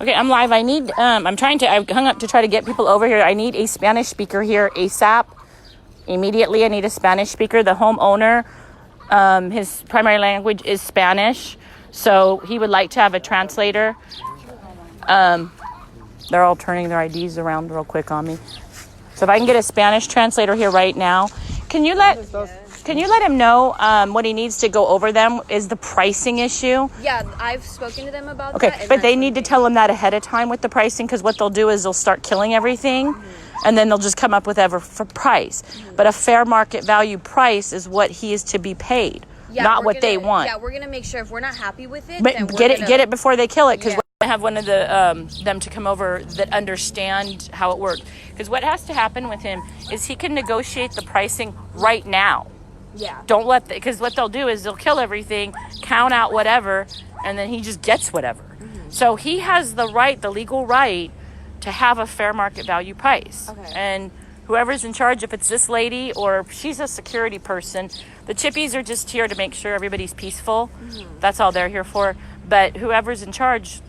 Okay, I'm live. I need, I hung up to try to get people over here. I need a Spanish speaker here ASAP. Immediately, I need a Spanish speaker. The homeowner, his primary language is Spanish, so he would like to have a translator. They're all turning their IDs around real quick on me. So if I can get a Spanish translator here right now, can you let him know what he needs to go over them is the pricing issue? Yeah, I've spoken to them about that. Okay, but they need to tell him that ahead of time with the pricing, because what they'll do is they'll start killing everything, and then they'll just come up with whatever for price. But a fair market value price is what he is to be paid, not what they want. Yeah, we're going to make sure if we're not happy with it, but then get it before they kill it, because I have one of the them to come over that understand how it works. Because what has to happen with him is he can negotiate the pricing right now. Yeah. Don't because what they'll do is they'll kill everything, count out whatever, and then he just gets whatever. So he has the legal right to have a fair market value price. Okay. And whoever's in charge, if it's this lady or she's a security person, the chippies are just here to make sure everybody's peaceful. That's all they're here for. But whoever's in charge,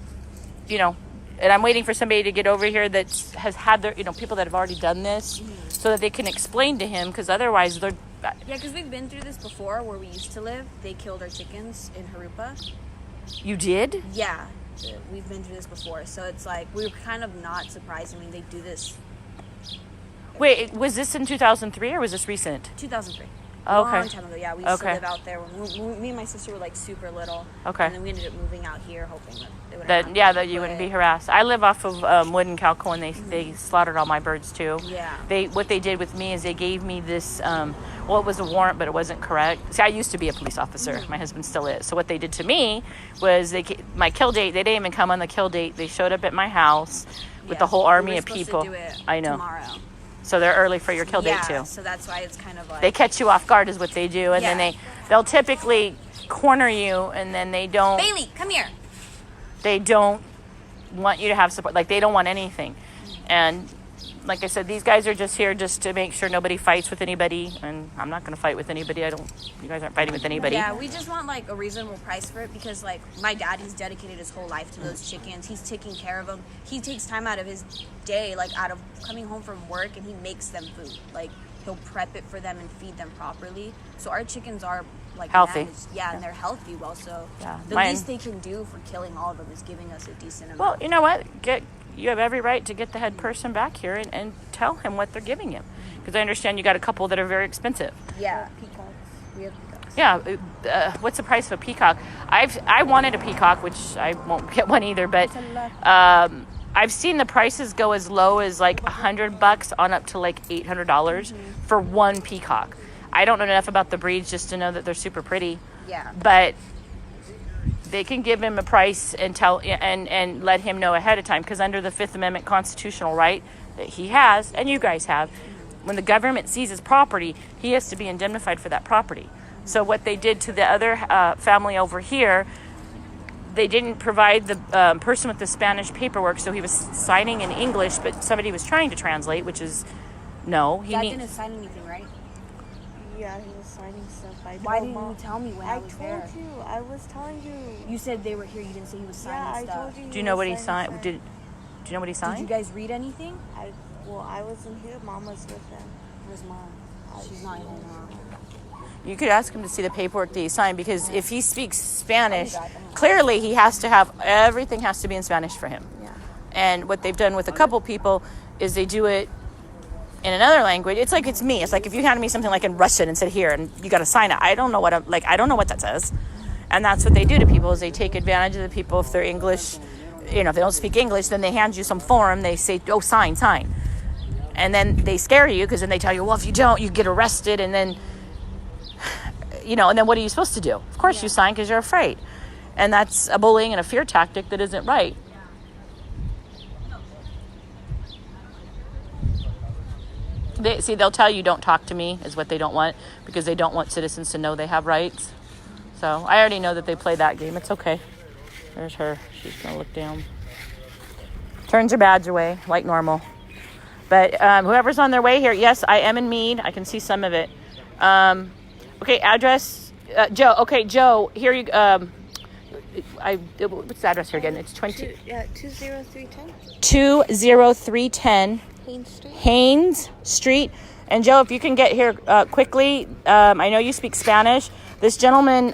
and I'm waiting for somebody to get over here that has had their, people that have already done this, so that they can explain to him, because otherwise they're... Yeah, because we've been through this before where we used to live. They killed our chickens in Harupa. You did? Yeah, we've been through this before. So it's like, we were kind of not surprised. I mean, they do this. Wait, was this in 2003 or was this recent? 2003. Oh, okay. Long time ago, yeah. We used to live out there when me and my sister were like super little. Okay. And then we ended up moving out here, hoping that they would. That you wouldn't be harassed. I live off of Wood and Calco, and they slaughtered all my birds too. Yeah. What they did with me is they gave me this. It was a warrant, but it wasn't correct. See, I used to be a police officer. My husband still is. So what they did to me was my kill date. They didn't even come on the kill date. They showed up at my house with the whole army of people. To do it I know. Tomorrow. So they're early for your kill date too. Yeah, so that's why it's kind of like... They catch you off guard is what they do. And then they'll typically corner you, and then they don't... Bailey, come here. They don't want you to have support. Like, they don't want anything. And like I said, these guys are just here just to make sure nobody fights with anybody. And I'm not going to fight with anybody. You guys aren't fighting with anybody. Yeah, we just want like a reasonable price for it, because like my dad, he's dedicated his whole life to those chickens. He's taking care of them. He takes time out of his day, like out of coming home from work, and he makes them food. Like, he'll prep it for them and feed them properly. So our chickens are like healthy. Yeah, and they're healthy well. So the least they can do for killing all of them is giving us a decent amount. Well, you know what? You have every right to get the head person back here and tell him what they're giving him. Because I understand you got a couple that are very expensive. Yeah, peacocks. We have peacocks. Yeah, what's the price of a peacock? I wanted a peacock, which I won't get one either, but I've seen the prices go as low as like $100 on up to like $800 for one peacock. I don't know enough about the breeds just to know that they're super pretty. Yeah. But they can give him a price and and let him know ahead of time, because under the Fifth Amendment constitutional right that he has and you guys have, when the government seizes property, he has to be indemnified for that property. So what they did to the other family over here, they didn't provide the person with the Spanish paperwork, so he was signing in English, but somebody was trying to translate, which is no. Dad didn't sign anything, right? Yeah, he was signing stuff. Why didn't you tell me when I was there? I told you. I was telling you. You said they were here. You didn't say he was signing stuff. I told you. Do you know what he signed? Do you know what he signed? Did you guys read anything? I wasn't here. Mom was with him. Where's Mom? She's not home now. You could ask him to see the paperwork that he signed, because if he speaks Spanish, clearly he has to have, everything has to be in Spanish for him. Yeah. And what they've done with a couple people is they do it in another language. It's like, it's me. It's like if you handed me something like in Russian and said, here, and you got to sign it. I don't know what I don't know what that says. And that's what they do to people, is they take advantage of the people. If they're English, if they don't speak English, then they hand you some form. They say, oh, sign. And then they scare you, because then they tell you, well, if you don't, you get arrested. And then, and then what are you supposed to do? Of course you sign, because you're afraid. And that's a bullying and a fear tactic that isn't right. They'll tell you don't talk to me is what they don't want, because they don't want citizens to know they have rights. So I already know that they play that game. It's okay. There's her. She's going to look down. Turns her badge away like normal. But whoever's on their way here, yes, I am in Mead. I can see some of it. Okay, address, Joe. Okay, Joe, here you what's the address here again? It's 20310 20310 Haynes Street. Haynes Street. And Joe, if you can get here quickly, I know you speak Spanish. This gentleman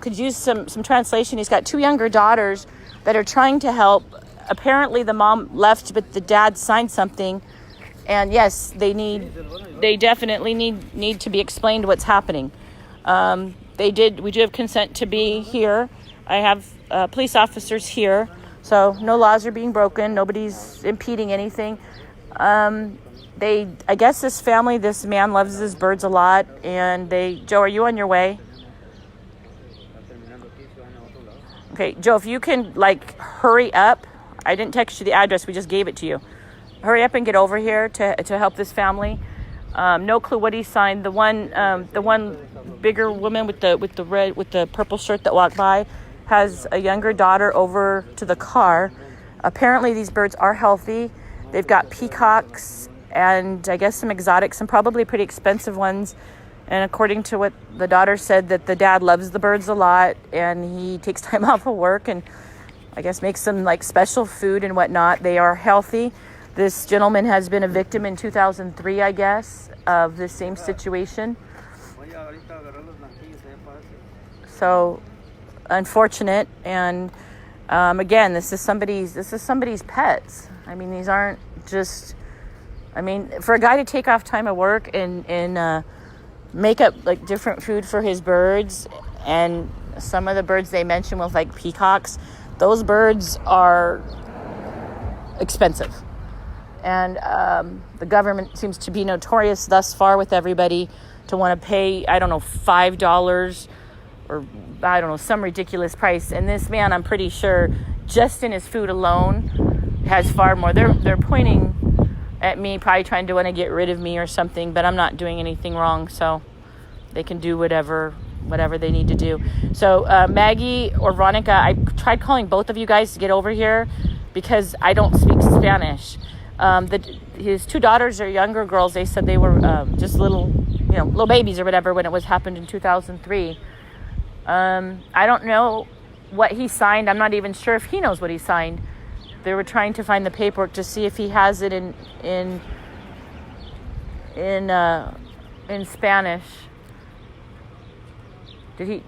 could use some translation. He's got 2 younger daughters that are trying to help. Apparently the mom left, but the dad signed something. And yes, they definitely need to be explained what's happening. We do have consent to be here. I have police officers here, so no laws are being broken. Nobody's impeding anything. I guess this man loves his birds a lot, and Joe, are you on your way? Okay, Joe, if you can, hurry up. I didn't text you the address. We just gave it to you. Hurry up and get over here to help this family. No clue what he signed. The one bigger woman with the purple shirt that walked by has a younger daughter over to the car. Apparently these birds are healthy. They've got peacocks and I guess some exotic, some probably pretty expensive ones. And according to what the daughter said, that the dad loves the birds a lot and he takes time off of work and I guess makes some special food and whatnot. They are healthy. This gentleman has been a victim in 2003, I guess, of the same situation. So unfortunate. And again, this is somebody's pets. I mean, these aren't just. I mean, for a guy to take off time of work and make up different food for his birds, and some of the birds they mentioned was peacocks. Those birds are expensive. And the government seems to be notorious thus far with everybody to want to pay, I don't know, $5 or, I don't know, some ridiculous price. And this man, I'm pretty sure, just in his food alone, has far more. They're pointing at me, probably trying to want to get rid of me or something, but I'm not doing anything wrong, so they can do whatever they need to do. So Maggie or Veronica, I tried calling both of you guys to get over here because I don't speak Spanish. His 2 daughters are younger girls. They said they were just little babies or whatever when it happened in 2003. I don't know what he signed. I'm not even sure if he knows what he signed. They were trying to find the paperwork to see if he has it in Spanish. Did he?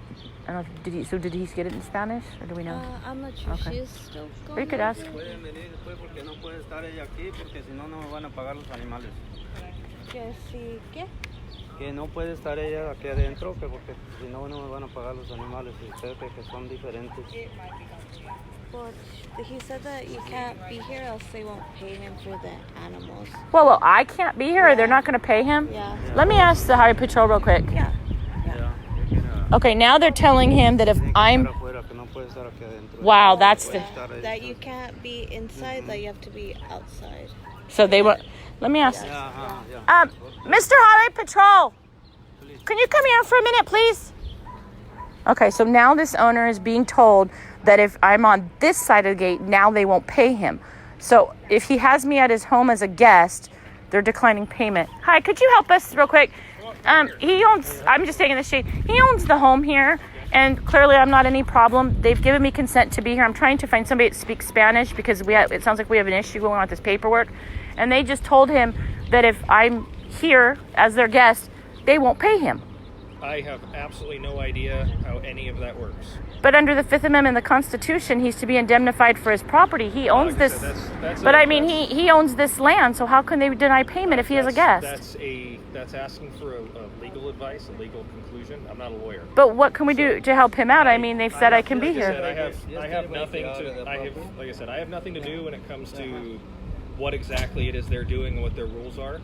I don't know. Did he get it in Spanish, or do we know? I'm not sure. Okay. She's still going. We could ask. Que sí, ¿qué? Que no puede estar ella aquí adentro, porque si no, no me van a pagar los animales. Y ustedes que son diferentes. Well, he said that you can't be here, else they won't pay him for the animals. Well, I can't be here. Or they're not going to pay him. Yeah. Let me ask the highway patrol real quick. Yeah. Okay, now they're telling him that if I'm... Wow, that's the... That you can't be inside, that you have to be outside. So they were... Let me ask... Mr. Highway Patrol, can you come here for a minute, please? Okay, so now this owner is being told that if I'm on this side of the gate, now they won't pay him. So if he has me at his home as a guest, they're declining payment. Hi, could you help us real quick? He owns, I'm just taking the shade. He owns the home here, and clearly I'm not any problem. They've given me consent to be here. I'm trying to find somebody that speaks Spanish because it sounds like we have an issue going on with this paperwork. And they just told him that if I'm here as their guest, they won't pay him. I have absolutely no idea how any of that works. But under the Fifth Amendment of the Constitution, he's to be indemnified for his property. He owns this. But I mean, he owns this land, so how can they deny payment if he is a guest? That's asking for a legal advice, a legal conclusion. I'm not a lawyer. But what can we do to help him out? I mean, they've said I can be here. I have nothing to. Like I said, I have nothing to do when it comes to what exactly it is they're doing and what their rules are.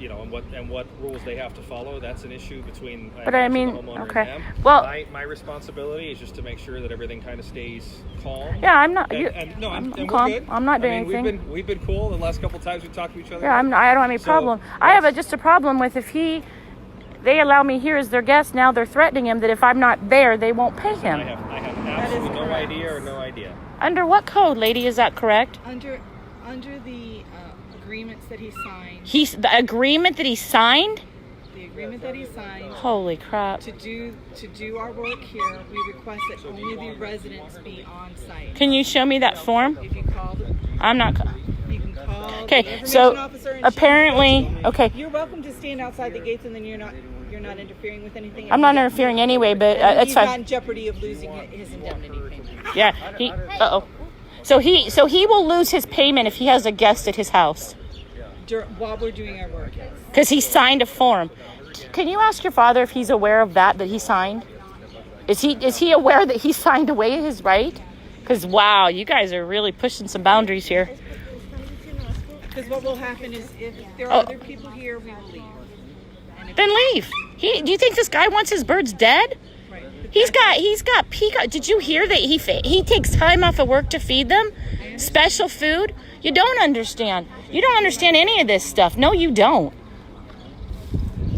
And what rules they have to follow. That's an issue between the homeowner and them. Well, my responsibility is just to make sure that everything kind of stays calm. Yeah, I'm not. I'm calm. We're good. I'm not doing anything. We've been cool the last couple of times we've talked to each other. Yeah, I don't have any problem. I have just a problem with if they allow me here as their guest. Now they're threatening him that if I'm not there, they won't pay him. I have absolutely no idea. Under what code, lady? Is that correct? Under the agreements that he signed. The agreement that he signed? the agreement that he signed. Holy crap. To do our work here, we request that only the residents be on site. Can you show me that form? If you call the, I'm not. you can call the Okay, information so officer and apparently, okay, you're welcome to stand outside the gates, and then you're not interfering with anything. I'm not interfering anyway, but it's he's not fine. in jeopardy of losing his indemnity payment. Yeah, he. So he will lose his payment if he has a guest at his house While we're doing our work, yes. because he signed a form. Can you ask your father if he's aware of that he signed? Is he aware that he signed away his right? Because wow, you guys are really pushing some boundaries here. Because what will happen is if there are other people here, we will leave. Then leave. Do you think this guy wants his birds dead? Right. He's got peacock. Did you hear that he takes time off of work to feed them? Special food? You don't understand. You don't understand any of this stuff. No, you don't.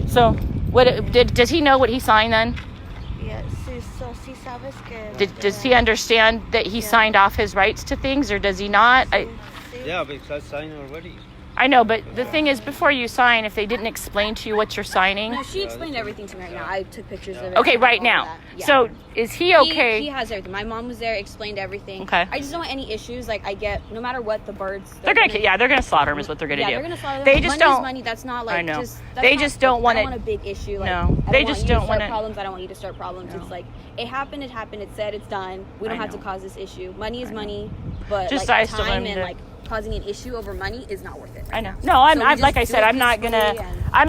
So, does he know what he signed then? Yeah, sí sabes que... Does he understand that he signed off his rights to things, or does he not? Yeah, because I signed already. I know, but the thing is, before you sign, if they didn't explain to you what you're signing... No, she explained everything to me right now. I took pictures of it. Okay, right all now. that. Yeah. So, is he okay? He has everything. My mom was there, explained everything. Okay. I just don't want any issues. Like, I get, no matter what, the birds... They're gonna slaughter them is what they're gonna do. They're gonna slaughter them. They just Money's don't... money. That's not like... I know. That's They not, just don't want I it... don't want a big issue. Like, No. I They don't just want you don't to want start it... problems. I don't want you to start problems. It's like, it happened, it's said, it's done. We don't I have to know. cause this issue. Money is money, but Just like, I still time wanted and to- like causing an issue over money is not worth it. I know. No, I'm So we like just I do said, it I'm not gonna.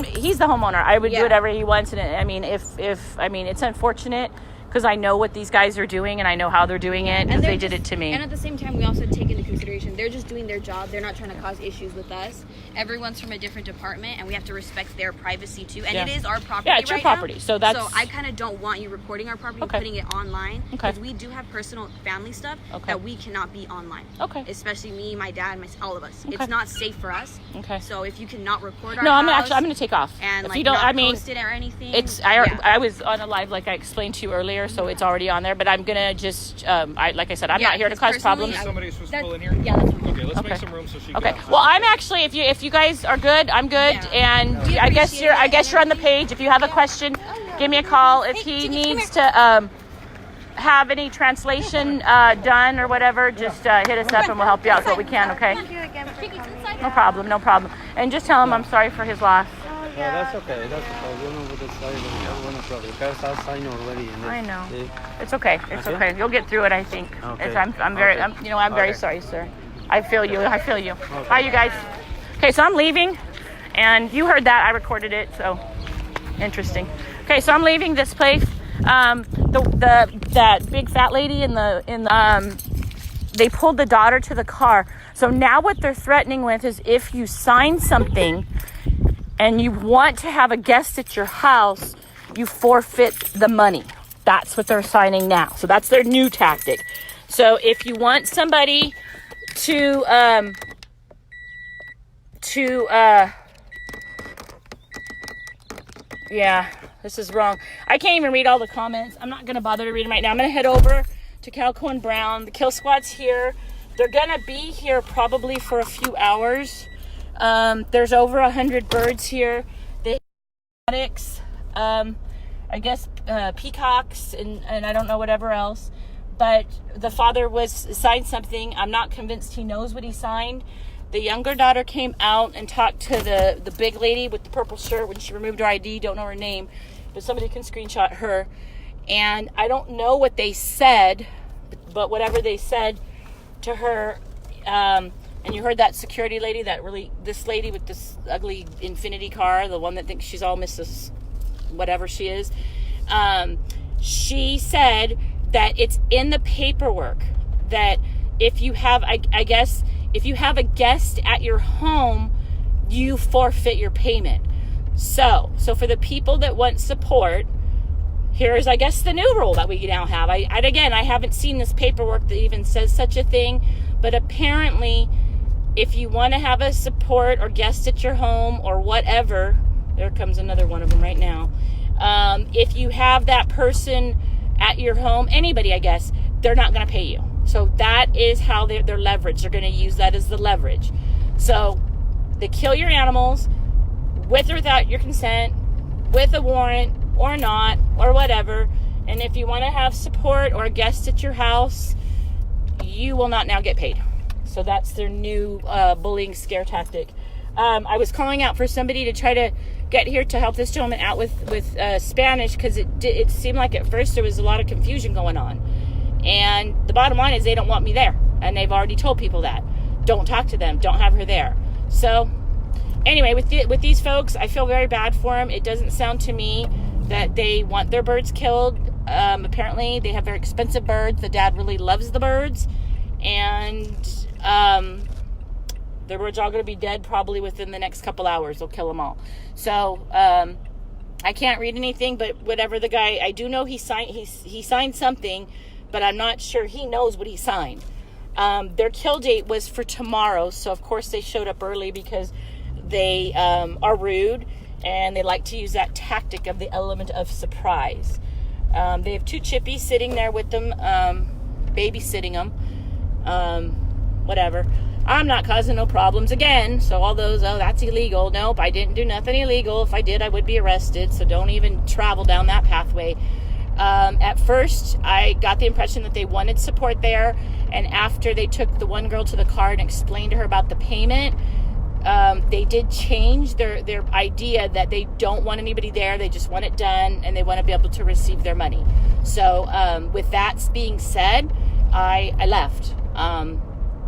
peacefully He's the homeowner. I would do Yeah. whatever he wants, and I mean, if it's unfortunate because I know what these guys are doing and I know how they're doing it because they're they did just- it to me. And at the same time, we also take into consideration they're just doing their job. They're not trying to cause issues with us. Everyone's from a different department, and we have to respect their privacy too. And Yeah. it is our property. Yeah, it's your right now. property, so that's- So I kind of don't want you reporting our property, Okay. and putting it online, Okay. because we do have personal family stuff Okay. that we cannot be online. Okay. Especially me, my dad, all of us. Okay. It's not safe for us. Okay. So if you cannot record our No, I'm house gonna take off. and If like you don't, not I mean, post it or anything. I was on a live like I explained to you earlier, so it's already on there. But I'm gonna just like I said, I'm Yeah, not here to because cause problems. personally, Somebody's supposed to That- pull in here? Yeah, that's fine. Okay, let's Okay. make some room so she Okay. can... Well, I'm actually if you guys are good, I'm good, Yeah. and We I guess appreciate it you're on and the page. If you have a question, give me a call. If he needs to have any translation done or whatever, just hit us up and we'll help you out with what we can. Okay? Thank you again for coming. No problem. And just tell him I'm sorry for his loss. No, that's okay. That's okay. You know what the side of one problem. Because I signed already. And I know. See? It's okay. It's Okay? okay. You'll get through it, I think. Okay. I'm very, Okay. I'm very Okay. sorry, sir. I feel you. Bye, you guys. Okay, so I'm leaving, and you heard that. I recorded it, so interesting. Okay, so I'm leaving this place. That big fat lady they pulled the daughter to the car. So now what they're threatening with is if you sign something and you want to have a guest at your house, you forfeit the money. That's what they're signing now. So that's their new tactic. So if you want somebody to yeah, this is wrong. I can't even read all the comments. I'm not going to bother to read them right now. I'm going to head over to Calco and Brown. The kill squad's here. They're going to be here probably for a few hours. There's over 100 birds here. They have exotics, I guess peacocks, and I don't know whatever else. But the father signed something. I'm not convinced he knows what he signed. The younger daughter came out and talked to the big lady with the purple shirt when she removed her ID. Don't know her name, but somebody can screenshot her. And I don't know what they said, but whatever they said to her, and you heard that security lady, this lady with this ugly Infinity car, the one that thinks she's all Mrs. whatever she is, she said that it's in the paperwork that if you have, I guess, if you have a guest at your home, you forfeit your payment. So for the people that want support, here's, I guess, the new rule that we now have. I haven't seen this paperwork that even says such a thing, but apparently, if you want to have a support or guest at your home or whatever, there comes another one of them right now. If you have that person at your home, anybody, I guess, they're not going to pay you. So that is how they're leveraged. They're going to use that as the leverage. So they kill your animals with or without your consent. with a warrant or not, or whatever. And if you want to have support or guests at your house, you will not now get paid. So that's their new bullying scare tactic. I was calling out for somebody to try to get here to help this gentleman out with Spanish, because it seemed like at first there was a lot of confusion going on. And the bottom line is they don't want me there. And they've already told people that. Don't talk to them. Don't have her there. So anyway, with these folks, I feel very bad for them. It doesn't sound to me that they want their birds killed. Apparently, they have very expensive birds. The dad really loves the birds. And their birds are all going to be dead probably within the next couple hours. They'll kill them all. So I can't read anything, but whatever the guy, I do know he signed something, but I'm not sure he knows what he signed. Their kill date was for tomorrow, so of course they showed up early because they are rude, and they like to use that tactic of the element of surprise. They have 2 chippies sitting there with them, babysitting them, whatever. I'm not causing no problems again, so all those, that's illegal. Nope, I didn't do nothing illegal. If I did, I would be arrested, so don't even travel down that pathway. At first, I got the impression that they wanted support there, and after they took the one girl to the car and explained to her about the payment, they did change their idea that they don't want anybody there. They just want it done, and they want to be able to receive their money. So with that being said, I left.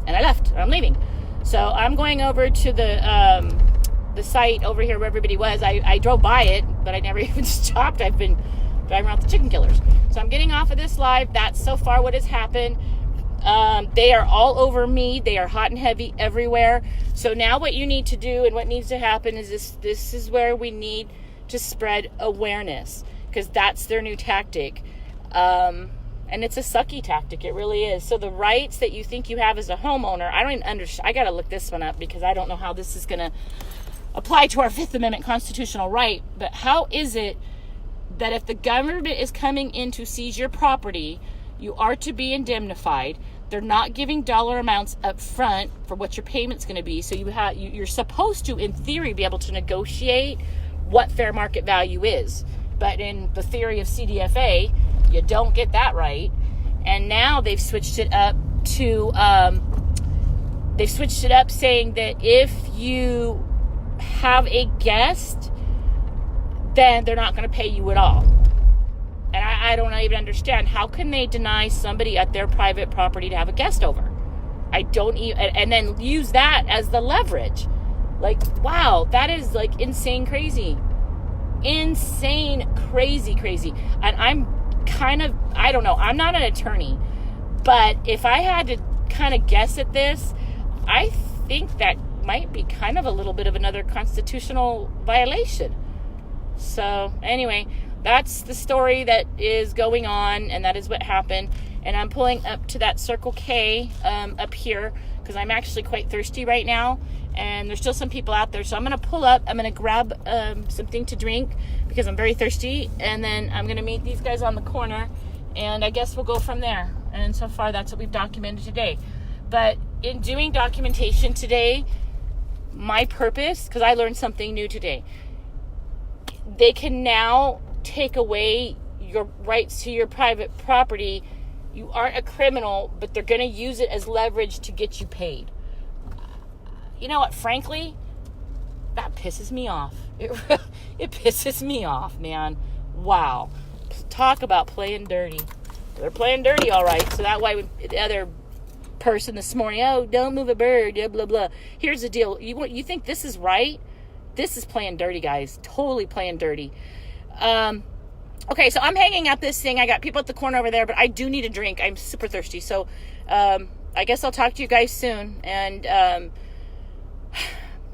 And I left. I'm leaving. So I'm going over to the site over here where everybody was. I drove by it, but I never even stopped. I've been driving around the chicken killers. So I'm getting off of this live. That's so far what has happened. They are all over me. They are hot and heavy everywhere. So now what you need to do and what needs to happen is this is where we need to spread awareness, because that's their new tactic. And it's a sucky tactic. It really is. So the rights that you think you have as a homeowner, I don't even understand. I got to look this one up because I don't know how this is going to apply to our Fifth Amendment constitutional right. But how is it that if the government is coming in to seize your property, you are to be indemnified? They're not giving dollar amounts up front for what your payment's going to be. So you're supposed to, in theory, be able to negotiate what fair market value is. But in the theory of CDFA, you don't get that right. And now they've switched it up to saying that if you have a guest, then they're not going to pay you at all. And I don't even understand. How can they deny somebody at their private property to have a guest over? I don't even, and then use that as the leverage. Like, wow, that is like insane crazy. Insane crazy. And I'm kind of, I don't know, I'm not an attorney, but if I had to kind of guess at this, I think that might be kind of a little bit of another constitutional violation. So anyway, that's the story that is going on, and that is what happened. And I'm pulling up to that Circle K up here because I'm actually quite thirsty right now, and there's still some people out there. So I'm going to pull up, I'm going to grab something to drink because I'm very thirsty, and then I'm going to meet these guys on the corner, and I guess we'll go from there. And so far, that's what we've documented today. But in doing documentation today, my purpose, because I learned something new today, they can now take away your rights to your private property. You aren't a criminal, but they're going to use it as leverage to get you paid. You know what? Frankly, that pisses me off. It pisses me off, man. Wow. Talk about playing dirty. They're playing dirty, all right. So that way, the other person this morning, oh, don't move a bird, blah, blah, blah. Here's the deal. You think this is right? This is playing dirty, guys. Totally playing dirty. Okay, so I'm hanging up this thing. I got people at the corner over there, but I do need a drink. I'm super thirsty. So I guess I'll talk to you guys soon. And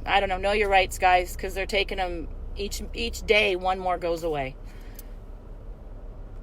I don't know your rights, guys, because they're taking them each day. One more goes away.